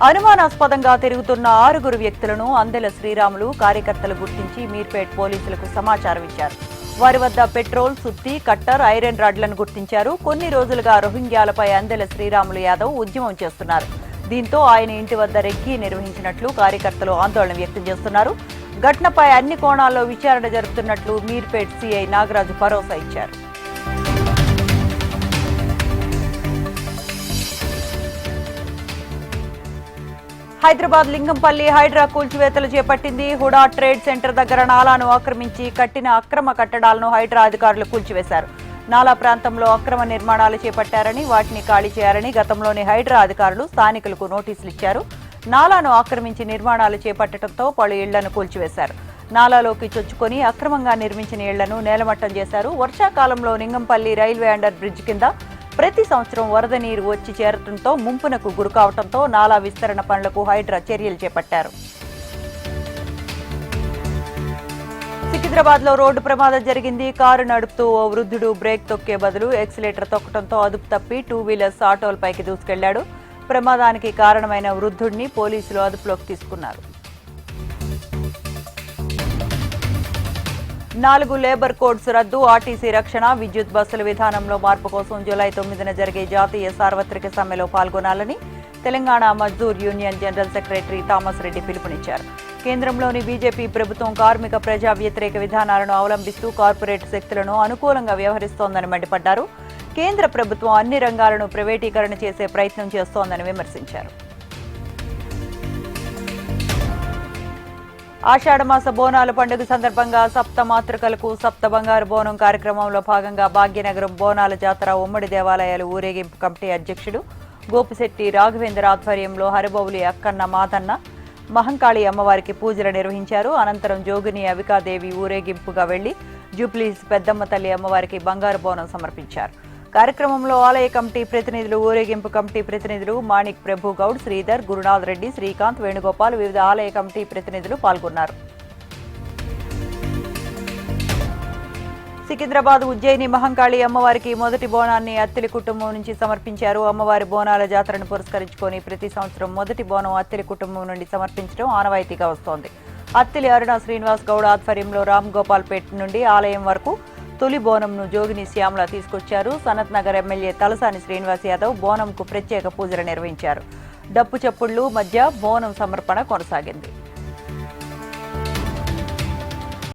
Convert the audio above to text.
అనుమానాస్పదంగా తిరుగుతున్న 6 వ్యక్తులను అందెల శ్రీరాములు కార్యకర్తలు గుర్తించి మీర్పేట్ పోలీసులకు సమాచారం ఇచ్చారు. వారి వద్ద పెట్రోల్, సుత్తి, కట్టర్, ఐరన్ రాడ్లను గుర్తించారు. కొన్ని రోజులుగా రోహింగ్యాలపై అందెల శ్రీరాములు యాదవ్ ఉద్యమం చేస్తున్నారు. దీంతో ఆయన ఇంటి వద్ద రెక్కీ నిర్వహించినట్లు కార్యకర్తలు ఆందోళన వ్యక్తం చేస్తున్నారు. ఘటనపై అన్ని కోణాల్లో విచారణ జరుపుతున్నట్లు మీర్పేట్ సీఐ నాగరాజు భరోసా ఇచ్చారు. హైదరాబాద్ లింగంపల్లి హైడ్రా కూల్చివేతలు చేపట్టింది. హుడా ట్రేడ్ సెంటర్ దగ్గర నాలాను ఆక్రమించి కట్టిన అక్రమ కట్టడాలను హైడ్రా అధికారులు కూల్చివేశారు. నాలా ప్రాంతంలో అక్రమ నిర్మాణాలు చేపట్టారని, వాటిని ఖాళీ చేయాలని గతంలోని హైడ్రా అధికారులు స్థానికులకు నోటీసులు ఇచ్చారు. నాలాను ఆక్రమించి నిర్మాణాలు చేపట్టడంతో పలు ఇళ్లను కూల్చివేశారు. నాలాలోకి చొచ్చుకొని అక్రమంగా నిర్మించిన ఇళ్లను నేలమట్టం చేశారు. వర్షాకాలంలో లింగంపల్లి రైల్వే అండర్ బ్రిడ్జ్ కింద ప్రతి సంవత్సరం వరద నీరు వచ్చి చేరటంతో ముంపునకు గురికావడంతో నాలా విస్తరణ పనులకు హైడ్రా చర్యలు చేపట్టారు. సికింద్రాబాద్ లో రోడ్డు ప్రమాదం జరిగింది. కారు నడుపుతూ ఓ వృద్ధుడు బ్రేక్ తొక్కే బదులు ఎక్సిలేటర్ తొక్కడంతో అదుపు తప్పి 2 వీలర్స్ ఆటోలపైకి దూసుకెళ్లాడు. ప్రమాదానికి కారణమైన వృద్ధుడిని పోలీసులు అదుపులోకి తీసుకున్నారు. 4 లేబర్ కోడ్స్ రద్దు, ఆర్టీసీ రక్షణ, విద్యుత్ బస్సుల విధానంలో మార్పు కోసం జూలై 9న జరిగే జాతీయ సార్వత్రిక సమ్మెలో పాల్గొనాలని Telangana Mazdoor union general secretary Thomas Reddy పిలుపునిచ్చారు. కేంద్రంలోని బీజేపీ ప్రభుత్వం కార్మిక ప్రజా వ్యతిరేక విధానాలను అవలంబిస్తూ కార్పొరేట్ శక్తులను అనుకూలంగా వ్యవహరిస్తోందని మండిపడ్డారు. కేంద్ర ప్రభుత్వం అన్ని రంగాలను ప్రైవేటీకరణ చేసే ప్రయత్నం చేస్తోందని విమర్శించారు. ఆషాఢమాస బోనాల పండుగ సందర్భంగా సప్త మాతృకలకు సప్త బంగారు బోనం కార్యక్రమంలో భాగంగా భాగ్యనగరం బోనాల జాతర ఉమ్మడి దేవాలయాలు ఊరేగింపు కమిటీ అధ్యక్షుడు గోపిశెట్టి రాఘవేంద్ర ఆధ్వర్యంలో హరిబౌలి అక్కన్న మాదన్న మహంకాళి అమ్మవారికి పూజలు నిర్వహించారు. అనంతరం జోగిని అవికాదేవి ఊరేగింపుగా వెళ్లి జూబ్లీస్ పెద్దమ్మ తల్లి అమ్మవారికి బంగారు బోనం సమర్పించారు. కార్యక్రమంలో ఆలయ కమిటీ ప్రతినిధులు, ఊరేగింపు కమిటీ ప్రతినిధులు మాణిక్ ప్రభు గౌడ్, శ్రీధర్, గురునాథ్ రెడ్డి, శ్రీకాంత్, వేణుగోపాల్, వివిధ ఆలయ కమిటీ ప్రతినిధులు పాల్గొన్నారు. సికింద్రాబాద్ ఉజ్జయిని మహంకాళి అమ్మవారికి మొదటి బోనాన్ని అత్తిలి కుటుంబం నుంచి సమర్పించారు. అమ్మవారి బోనాల జాతరను పురస్కరించుకొని ప్రతి సంవత్సరం మొదటి బోనం అత్తిలి కుటుంబం నుండి సమర్పించడం ఆనవాయితీగా వస్తోంది. అత్తిలి అరుణ శ్రీనివాస్ గౌడ్ ఆధ్వర్యంలో రామ్ గోపాల్పేట్ నుండి ఆలయం వరకు తొలి బోనంను జోగిని శ్యామల తీసుకొచ్చారు. సనత్ నగర్ ఎమ్మెల్యే తలసాని శ్రీనివాస్ యాదవ్ బోనంకు ప్రత్యేక పూజలు నిర్వహించారు. డప్పు చప్పుళ్లు మధ్య బోనం సమర్పణ కొనసాగింది.